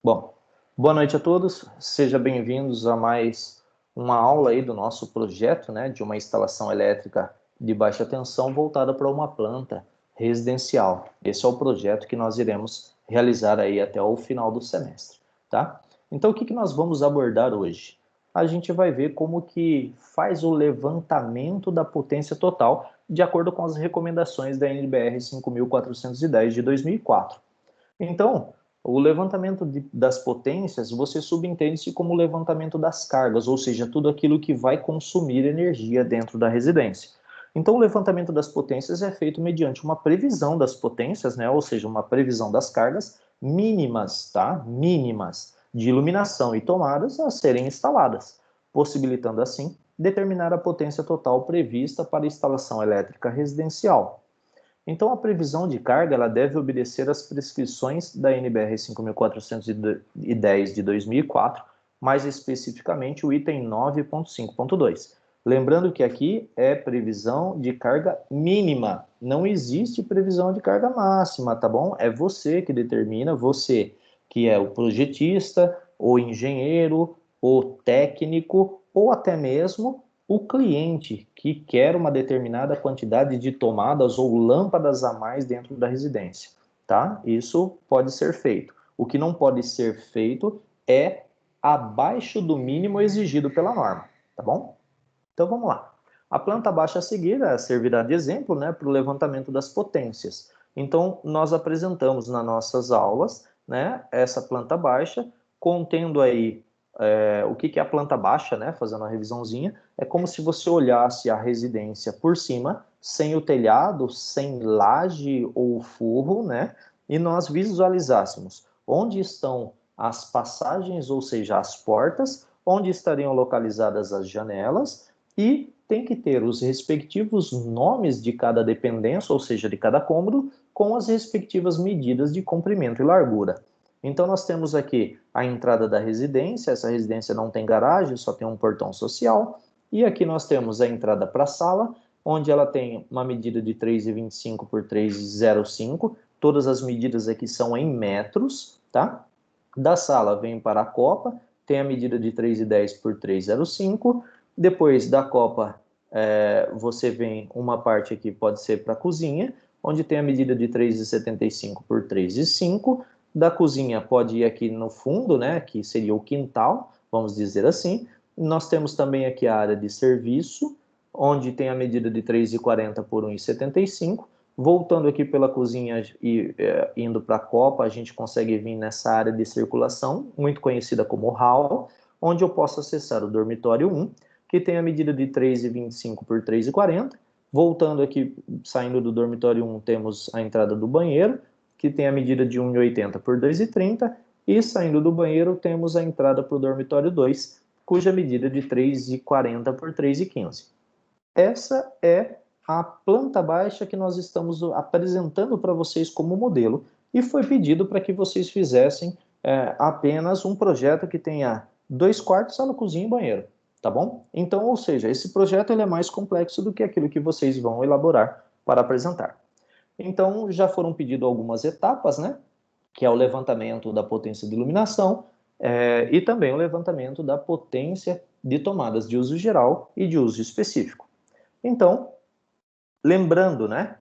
Bom, boa noite a todos, sejam bem-vindos a mais uma aula aí do nosso projeto, né, de uma instalação elétrica de baixa tensão voltada para uma planta residencial. Esse é o projeto que nós iremos realizar aí até o final do semestre, tá? Então, o que nós vamos abordar hoje? A gente vai ver como que faz o levantamento da potência total de acordo com as recomendações da NBR 5410 de 2004. Então, o levantamento das potências, você subentende-se como o levantamento das cargas, ou seja, tudo aquilo que vai consumir energia dentro da residência. Então, o levantamento das potências é feito mediante uma previsão das potências, né? Ou seja, uma previsão das cargas mínimas, tá? Mínimas de iluminação e tomadas a serem instaladas, possibilitando assim determinar a potência total prevista para a instalação elétrica residencial. Então, a previsão de carga ela deve obedecer às prescrições da NBR 5410 de 2004, mais especificamente o item 9.5.2. Lembrando que aqui é previsão de carga mínima, não existe previsão de carga máxima, tá bom? É você que determina, você que é o projetista, o engenheiro, o técnico ou até mesmo o cliente que quer uma determinada quantidade de tomadas ou lâmpadas a mais dentro da residência, tá? Isso pode ser feito. O que não pode ser feito é abaixo do mínimo exigido pela norma, tá bom? Então vamos lá. A planta baixa a seguir servirá de exemplo, né, para o levantamento das potências. Então nós apresentamos nas nossas aulas, né, essa planta baixa, contendo aí o que é a planta baixa, né, fazendo uma revisãozinha, é como se você olhasse a residência por cima, sem o telhado, sem laje ou forro, né, e nós visualizássemos onde estão as passagens, ou seja, as portas, onde estariam localizadas as janelas, e tem que ter os respectivos nomes de cada dependência, ou seja, de cada cômodo, com as respectivas medidas de comprimento e largura. Então, nós temos aqui a entrada da residência, essa residência não tem garagem, só tem um portão social, e aqui nós temos a entrada para a sala, onde ela tem uma medida de 3,25 por 3,05, todas as medidas aqui são em metros, tá? Da sala vem para a copa, tem a medida de 3,10 por 3,05, depois da copa você vem uma parte aqui, pode ser para a cozinha, onde tem a medida de 3,75 por 3,5, da cozinha pode ir aqui no fundo, né, que seria o quintal, vamos dizer assim. Nós temos também aqui a área de serviço, onde tem a medida de 3,40 por 1,75. Voltando aqui pela cozinha e indo para a copa, a gente consegue vir nessa área de circulação, muito conhecida como hall, onde eu posso acessar o dormitório 1, que tem a medida de 3,25 por 3,40. Voltando aqui, saindo do dormitório 1, temos a entrada do banheiro, que tem a medida de 1,80 por 2,30, e saindo do banheiro temos a entrada para o dormitório 2, cuja medida de 3,40 por 3,15. Essa é a planta baixa que nós estamos apresentando para vocês como modelo, e foi pedido para que vocês fizessem apenas um projeto que tenha 2 quartos, sala, cozinha e banheiro, tá bom? Então, ou seja, esse projeto ele é mais complexo do que aquilo que vocês vão elaborar para apresentar. Então, já foram pedidas algumas etapas, né? Que é o levantamento da potência de iluminação e também o levantamento da potência de tomadas de uso geral e de uso específico. Então, lembrando, né?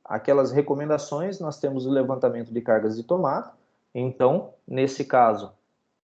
Aquelas recomendações, nós temos o levantamento de cargas de tomada. Então, nesse caso,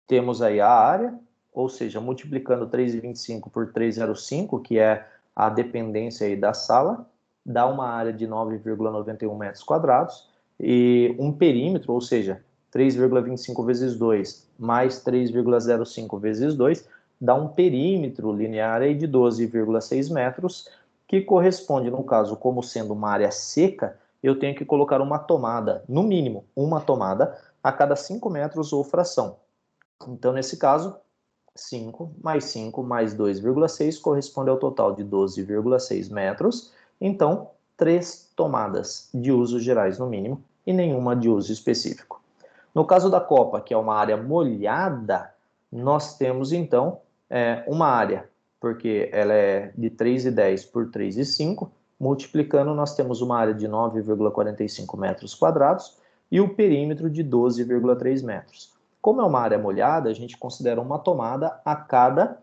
temos aí a área, ou seja, multiplicando 3,25 por 3,05, que é a dependência aí da sala, dá uma área de 9,91 metros quadrados, e um perímetro, ou seja, 3,25 vezes 2 mais 3,05 vezes 2, dá um perímetro linear aí de 12,6 metros, que corresponde, no caso, como sendo uma área seca, eu tenho que colocar uma tomada, no mínimo, uma tomada a cada 5 metros ou fração. Então, nesse caso, 5 mais 2,6 corresponde ao total de 12,6 metros. Então, 3 tomadas de usos gerais no mínimo e nenhuma de uso específico. No caso da copa, que é uma área molhada, nós temos então uma área, porque ela é de 3,10 por 3,5, multiplicando nós temos uma área de 9,45 metros quadrados e o perímetro de 12,3 metros. Como é uma área molhada, a gente considera uma tomada a cada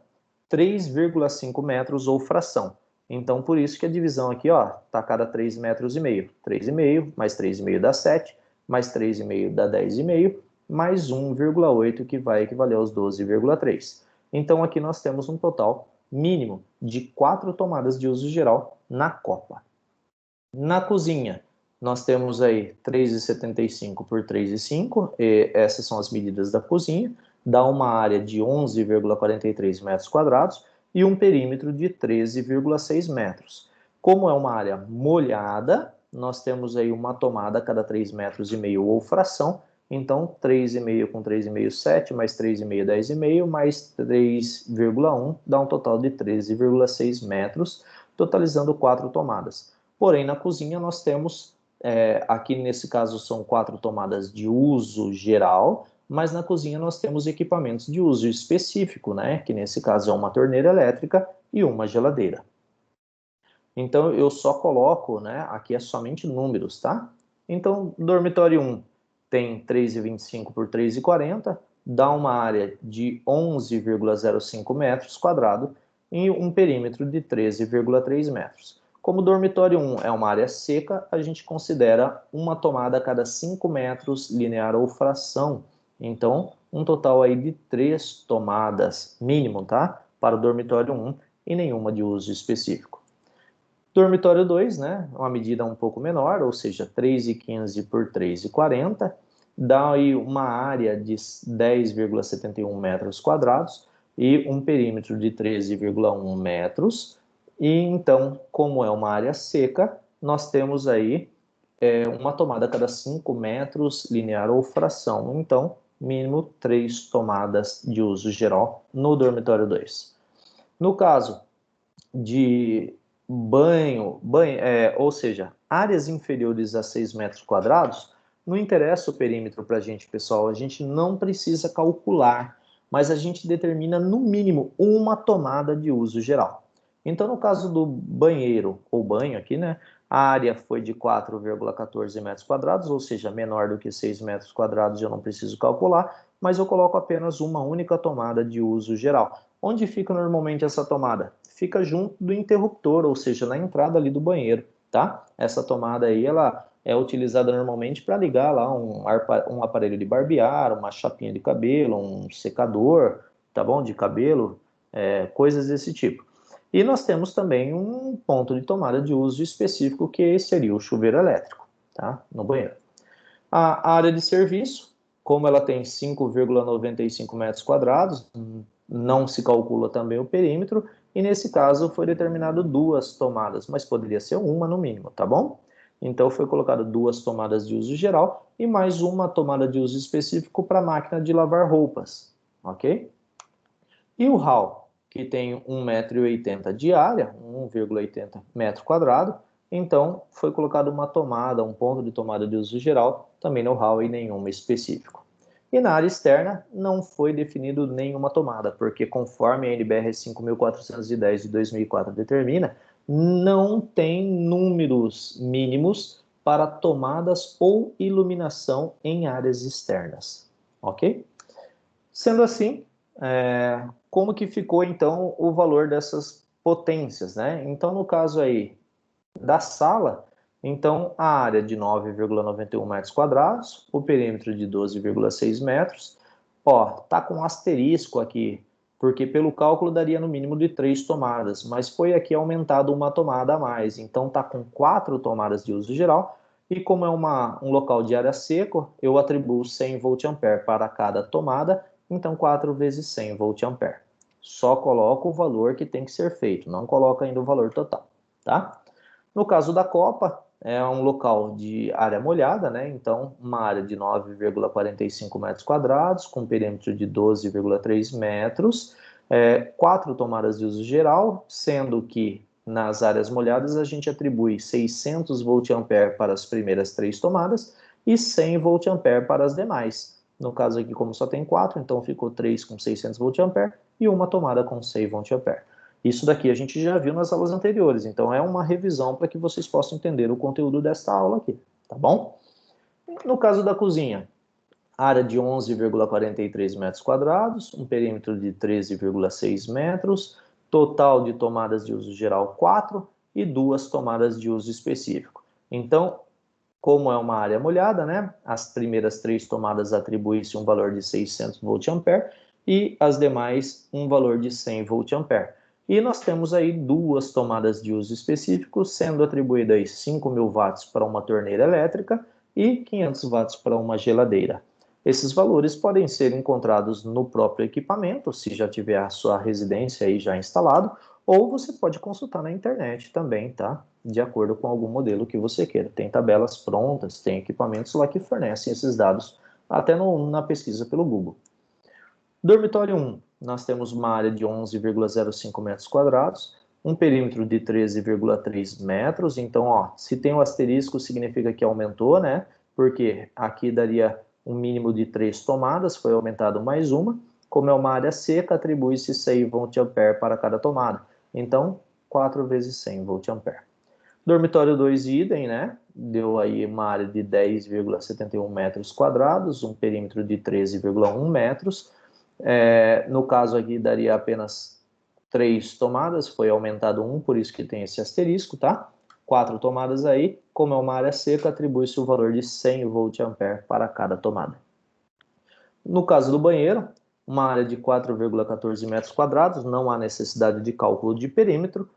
3,5 metros ou fração. Então, por isso que a divisão aqui, ó, tá a cada 3,5 metros. 3,5 mais 3,5 dá 7, mais 3,5 dá 10,5, mais 1,8 que vai equivaler aos 12,3. Então, aqui nós temos um total mínimo de 4 tomadas de uso geral na copa. Na cozinha, nós temos aí 3,75 por 3,5, e essas são as medidas da cozinha, dá uma área de 11,43 metros quadrados e um perímetro de 13,6 metros. Como é uma área molhada, nós temos aí uma tomada a cada 3,5 metros ou fração, então 3,5 com 3,5, 7, mais 3,5, 10,5, mais 3,1 dá um total de 13,6 metros, totalizando 4 tomadas. Porém, na cozinha nós temos, aqui nesse caso são 4 tomadas de uso geral, mas na cozinha nós temos equipamentos de uso específico, né? Que nesse caso é uma torneira elétrica e uma geladeira. Então eu só coloco, né? Aqui é somente números, tá? Então, dormitório 1 tem 3,25 por 3,40, dá uma área de 11,05 metros quadrados e um perímetro de 13,3 metros. Como o dormitório 1 é uma área seca, a gente considera uma tomada a cada 5 metros linear ou fração. Então, um total aí de 3 tomadas mínimo, tá? Para o dormitório 1 e nenhuma de uso específico. Dormitório 2, né? Uma medida um pouco menor, ou seja, 3,15 por 3,40, dá aí uma área de 10,71 metros quadrados e um perímetro de 13,1 metros. E então, como é uma área seca, nós temos aí uma tomada a cada 5 metros linear ou fração. Então, mínimo 3 tomadas de uso geral no dormitório 2. No caso de banho, ou seja, áreas inferiores a 6 metros quadrados, não interessa o perímetro para a gente, pessoal, a gente não precisa calcular, mas a gente determina no mínimo uma tomada de uso geral. Então, no caso do banheiro, ou banho aqui, né, a área foi de 4,14 metros quadrados, ou seja, menor do que 6 metros quadrados, eu não preciso calcular, mas eu coloco apenas uma única tomada de uso geral. Onde fica normalmente essa tomada? Fica junto do interruptor, ou seja, na entrada ali do banheiro, tá? Essa tomada aí, ela é utilizada normalmente para ligar lá um aparelho de barbear, uma chapinha de cabelo, um secador, tá bom? De cabelo, coisas desse tipo. E nós temos também um ponto de tomada de uso específico, que seria o chuveiro elétrico, tá? No banheiro. A área de serviço, como ela tem 5,95 metros quadrados, não se calcula também o perímetro, e nesse caso foi determinado 2 tomadas, mas poderia ser uma no mínimo, tá bom? Então foi colocado 2 tomadas de uso geral e mais uma tomada de uso específico para a máquina de lavar roupas, ok? E o hall, que tem 1,80 m de área, 1,80 metro quadrado, então foi colocado uma tomada, um ponto de tomada de uso geral, também no hall e nenhuma específico. E na área externa não foi definido nenhuma tomada, porque conforme a NBR 5410 de 2004 determina, não tem números mínimos para tomadas ou iluminação em áreas externas, ok? Sendo assim, como que ficou então o valor dessas potências, né? Então, no caso aí da sala, então a área de 9,91 metros quadrados, o perímetro de 12,6 metros, ó, tá com um asterisco aqui, porque pelo cálculo daria no mínimo de 3 tomadas, mas foi aqui aumentado uma tomada a mais, então tá com 4 tomadas de uso geral, e como é um local de área seco, eu atribuo 100 VA para cada tomada, então 4 vezes 100 VA. Só coloco o valor que tem que ser feito, não coloco ainda o valor total, tá? No caso da copa, é um local de área molhada, né? Então, uma área de 9,45 metros quadrados, com perímetro de 12,3 metros, 4 tomadas de uso geral, sendo que nas áreas molhadas a gente atribui 600 VA para as primeiras 3 tomadas e 100 VA para as demais. No caso aqui, como só tem 4, então ficou 3 com 600 VA e uma tomada com 100 VA. Isso daqui a gente já viu nas aulas anteriores, então é uma revisão para que vocês possam entender o conteúdo desta aula aqui, tá bom? No caso da cozinha, área de 11,43 metros quadrados, um perímetro de 13,6 metros, total de tomadas de uso geral 4 e 2 tomadas de uso específico. Então, como é uma área molhada, né, as primeiras 3 tomadas atribuem-se um valor de 600 VA e as demais um valor de 100 VA. E nós temos aí 2 tomadas de uso específico, sendo atribuídas 5.000 watts para uma torneira elétrica e 500 watts para uma geladeira. Esses valores podem ser encontrados no próprio equipamento, se já tiver a sua residência aí já instalado, ou você pode consultar na internet também, tá? De acordo com algum modelo que você queira. Tem tabelas prontas, tem equipamentos lá que fornecem esses dados, até na pesquisa pelo Google. Dormitório 1, nós temos uma área de 11,05 metros quadrados, um perímetro de 13,3 metros, então, ó, se tem um asterisco, significa que aumentou, né? Porque aqui daria um mínimo de 3 tomadas, foi aumentado mais uma. Como é uma área seca, atribui-se 100 VA para cada tomada. Então, 4 vezes 100 VA. Dormitório 2, idem, né? Deu aí uma área de 10,71 metros quadrados, um perímetro de 13,1 metros. No caso aqui, daria apenas 3 tomadas, foi aumentado 1, por isso que tem esse asterisco, tá? 4 tomadas aí, como é uma área seca, atribui-se o valor de 100 VA para cada tomada. No caso do banheiro, uma área de 4,14 metros quadrados, não há necessidade de cálculo de perímetro,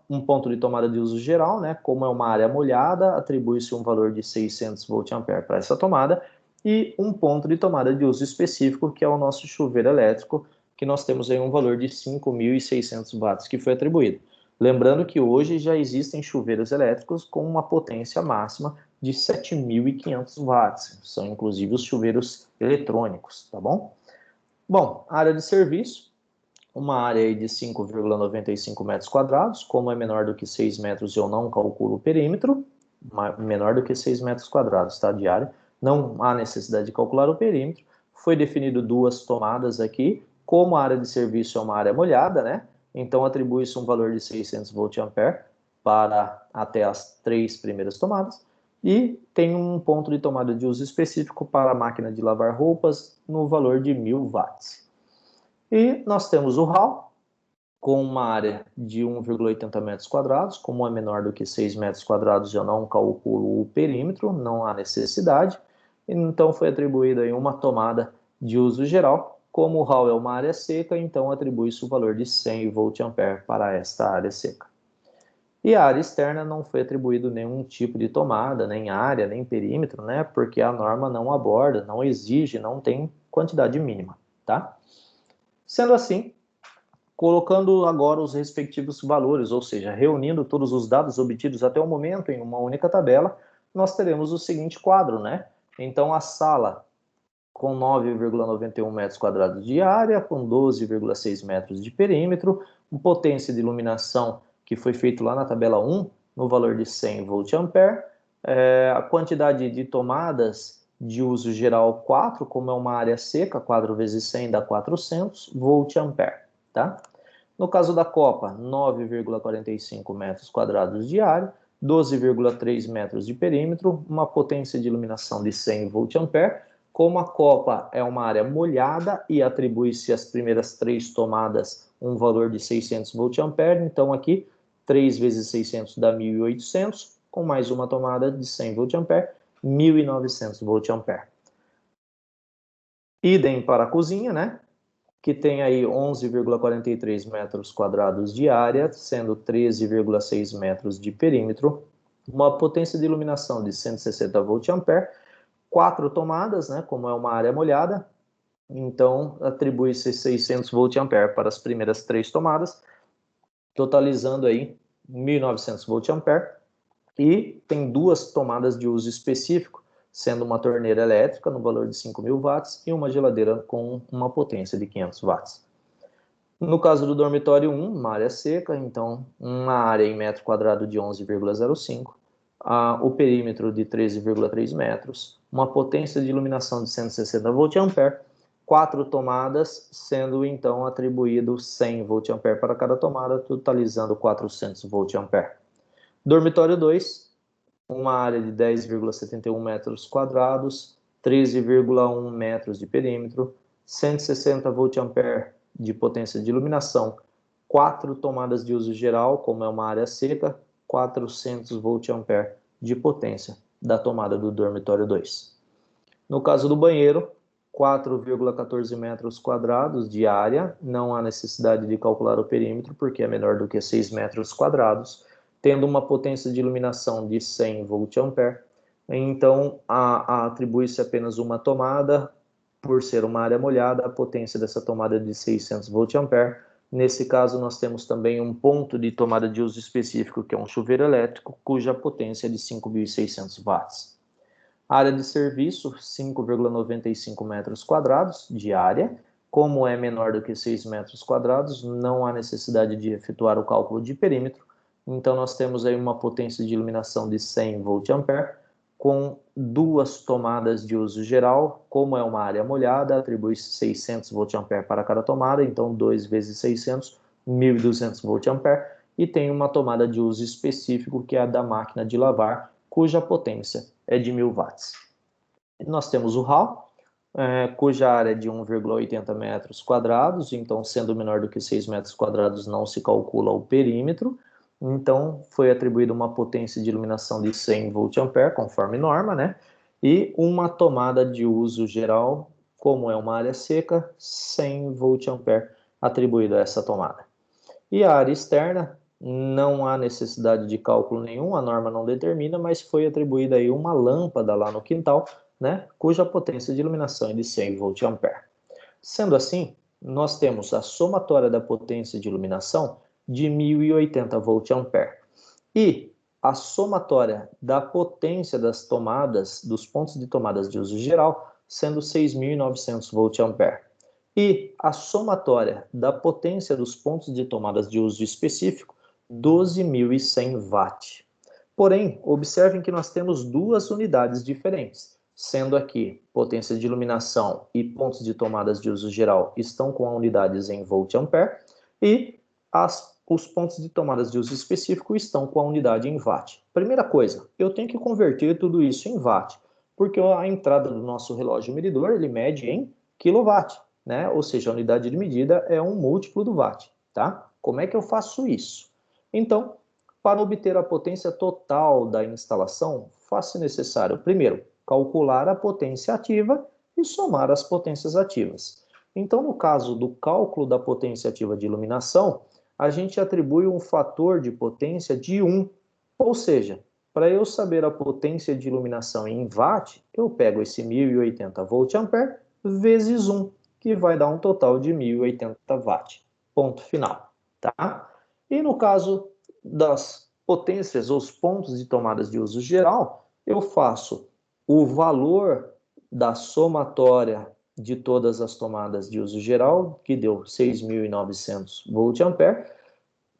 um ponto de tomada de uso geral, né? Como é uma área molhada, atribui-se um valor de 600 VA para essa tomada, e um ponto de tomada de uso específico, que é o nosso chuveiro elétrico, que nós temos aí um valor de 5.600 watts que foi atribuído. Lembrando que hoje já existem chuveiros elétricos com uma potência máxima de 7.500 watts, são inclusive os chuveiros eletrônicos, tá bom? Bom, área de serviço, uma área de 5,95 metros quadrados, como é menor do que 6 metros eu não calculo o perímetro, menor do que 6 metros quadrados, tá, de área, não há necessidade de calcular o perímetro, foi definido 2 tomadas aqui, como a área de serviço é uma área molhada, né, então atribui-se um valor de 600 VA para até as 3 primeiras tomadas, e tem um ponto de tomada de uso específico para a máquina de lavar roupas no valor de 1.000 watts. E nós temos o hall, com uma área de 1,80 metros quadrados, como é menor do que 6 metros quadrados, eu não calculo o perímetro, não há necessidade, então foi atribuída aí uma tomada de uso geral. Como o hall é uma área seca, então atribui-se o valor de 100 VA para esta área seca. E a área externa não foi atribuído nenhum tipo de tomada, nem área, nem perímetro, né? Porque a norma não aborda, não exige, não tem quantidade mínima, tá? Sendo assim, colocando agora os respectivos valores, ou seja, reunindo todos os dados obtidos até o momento em uma única tabela, nós teremos o seguinte quadro, né? Então, a sala com 9,91 metros quadrados de área, com 12,6 metros de perímetro, potência de iluminação que foi feito lá na tabela 1, no valor de 100 VA, a quantidade de tomadas de uso geral 4, como é uma área seca, 4 vezes 100 dá 400 VA, tá? No caso da copa, 9,45 metros quadrados de área, 12,3 metros de perímetro, uma potência de iluminação de 100 VA. Como a copa é uma área molhada e atribui-se às primeiras 3 tomadas um valor de 600 VA, então aqui 3 vezes 600 dá 1.800, com mais uma tomada de 100 VA, 1.900 VA. Idem para a cozinha, né? Que tem aí 11,43 metros quadrados de área, sendo 13,6 metros de perímetro, uma potência de iluminação de 160 VA, 4 tomadas, né, como é uma área molhada, então atribui-se 600 VA para as primeiras 3 tomadas, totalizando aí 1.900 VA, e tem 2 tomadas de uso específico, sendo uma torneira elétrica no valor de 5.000 watts e uma geladeira com uma potência de 500 watts. No caso do dormitório 1, uma área seca, então uma área em metro quadrado de 11,05, o perímetro de 13,3 metros, uma potência de iluminação de 160 VA, 4 tomadas, sendo então atribuído 100 VA para cada tomada, totalizando 400 VA. Dormitório 2, uma área de 10,71 metros quadrados, 13,1 metros de perímetro, 160 VA de potência de iluminação, 4 tomadas de uso geral, como é uma área seca, 400 VA de potência da tomada do dormitório 2. No caso do banheiro, 4,14 metros quadrados de área, não há necessidade de calcular o perímetro, porque é menor do que 6 metros quadrados, tendo uma potência de iluminação de 100 VA, então atribui-se apenas uma tomada, por ser uma área molhada, a potência dessa tomada é de 600 VA. Nesse caso, nós temos também um ponto de tomada de uso específico, que é um chuveiro elétrico, cuja potência é de 5.600 watts. Área de serviço, 5,95 metros quadrados de área. Como é menor do que 6 metros quadrados, não há necessidade de efetuar o cálculo de perímetro. Então, nós temos aí uma potência de iluminação de 100 VA, com 2 tomadas de uso geral. Como é uma área molhada, atribui-se 600 VA para cada tomada, então 2 vezes 600, 1.200 VA. E tem uma tomada de uso específico, que é a da máquina de lavar, cuja potência é de 1.000 watts. Nós temos o hall, cuja área é de 1,80 metros quadrados, então, sendo menor do que 6 metros quadrados, não se calcula o perímetro. Então, foi atribuída uma potência de iluminação de 100 VA, conforme norma, né? E uma tomada de uso geral, como é uma área seca, 100 VA atribuído a essa tomada. E a área externa, não há necessidade de cálculo nenhum, a norma não determina, mas foi atribuída aí uma lâmpada lá no quintal, né, cuja potência de iluminação é de 100 VA. Sendo assim, nós temos a somatória da potência de iluminação de 1.080 VA e a somatória da potência das tomadas, dos pontos de tomadas de uso geral, sendo 6.900 VA. E a somatória da potência dos pontos de tomadas de uso específico, 12.100 watt. Porém, observem que nós temos duas unidades diferentes, sendo aqui potência de iluminação e pontos de tomadas de uso geral estão com unidades em volt-ampere e os pontos de tomadas de uso específico estão com a unidade em watt. Primeira coisa, eu tenho que converter tudo isso em watt, porque a entrada do nosso relógio medidor, ele mede em quilowatt, né? Ou seja, a unidade de medida é um múltiplo do watt, tá? Como é que eu faço isso? Então, para obter a potência total da instalação, faz-se necessário, primeiro, calcular a potência ativa e somar as potências ativas. Então, no caso do cálculo da potência ativa de iluminação, a gente atribui um fator de potência de 1, ou seja, para eu saber a potência de iluminação em watt, eu pego esse 1.080 VA vezes 1, que vai dar um total de 1.080 watt. Ponto final, tá? E no caso das potências, os pontos de tomadas de uso geral, eu faço o valor da somatória de todas as tomadas de uso geral, que deu 6.900 VA,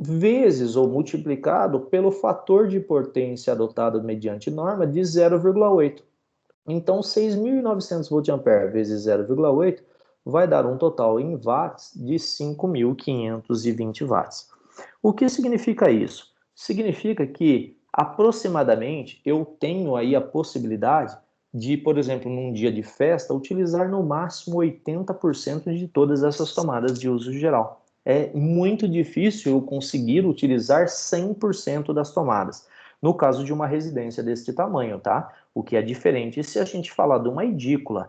vezes ou multiplicado pelo fator de potência adotado mediante norma de 0,8. Então, 6.900 VA vezes 0,8 vai dar um total em watts de 5.520 watts. O que significa isso? Significa que aproximadamente eu tenho aí a possibilidade de, por exemplo, num dia de festa, utilizar no máximo 80% de todas essas tomadas de uso geral. É muito difícil eu conseguir utilizar 100% das tomadas, no caso de uma residência deste tamanho, tá? O que é diferente se a gente falar de uma edícula.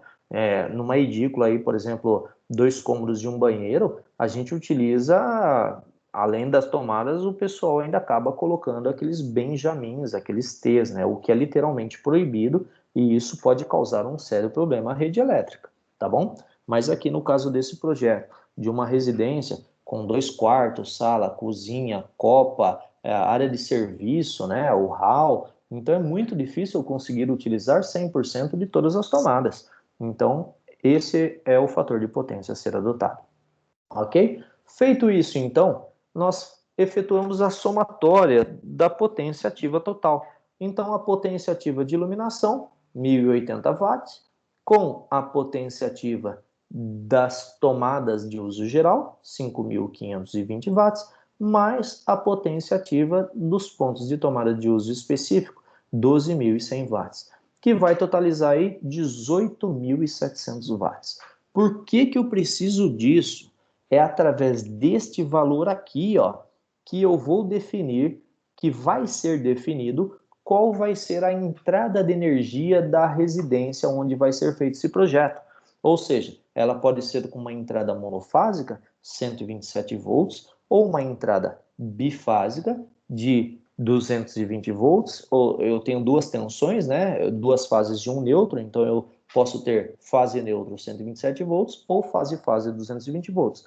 Numa edícula aí, por exemplo, 2 cômodos de um banheiro, a gente utiliza, além das tomadas, o pessoal ainda acaba colocando aqueles benjamins, aqueles T's, né? O que é literalmente proibido, e isso pode causar um sério problema à rede elétrica, tá bom? Mas aqui no caso desse projeto, de uma residência com 2 quartos, sala, cozinha, copa, área de serviço, né? O hall, então é muito difícil eu conseguir utilizar 100% de todas as tomadas. Então, esse é o fator de potência a ser adotado. Ok? Feito isso, então, nós efetuamos a somatória da potência ativa total. Então, a potência ativa de iluminação, 1.080 watts, com a potência ativa das tomadas de uso geral, 5.520 watts, mais a potência ativa dos pontos de tomada de uso específico, 12.100 watts, que vai totalizar aí 18.700 watts. Por que que eu preciso disso? É através deste valor aqui, ó, que eu vou definir, que vai ser definido qual vai ser a entrada de energia da residência onde vai ser feito esse projeto. Ou seja, ela pode ser com uma entrada monofásica, 127 volts, ou uma entrada bifásica de 220 volts, ou eu tenho duas tensões, né, duas fases de um neutro, então eu posso ter fase neutro 127 volts ou fase 220 volts.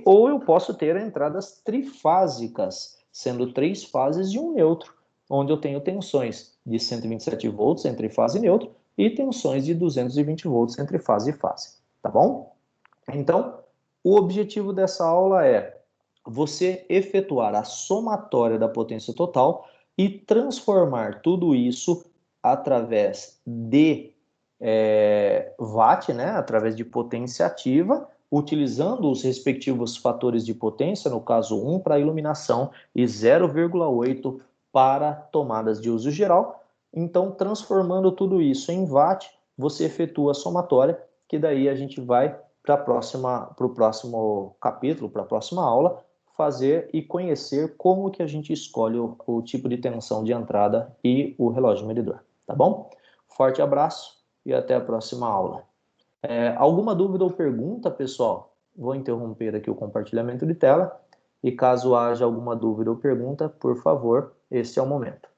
Ou eu posso ter entradas trifásicas, sendo três fases de um neutro, onde eu tenho tensões de 127 volts entre fase e neutro e tensões de 220 volts entre fase e fase, tá bom? Então, o objetivo dessa aula é você efetuar a somatória da potência total e transformar tudo isso através de watt, né, através de potência ativa, utilizando os respectivos fatores de potência, no caso 1 para iluminação e 0,8 para tomadas de uso geral. Então, transformando tudo isso em watt, você efetua a somatória, que daí a gente vai para o próximo capítulo, para a próxima aula, fazer e conhecer como que a gente escolhe o tipo de tensão de entrada e o relógio medidor, tá bom? Forte abraço e até a próxima aula. Alguma dúvida ou pergunta, pessoal? Vou interromper aqui o compartilhamento de tela e caso haja alguma dúvida ou pergunta, por favor, este é o momento.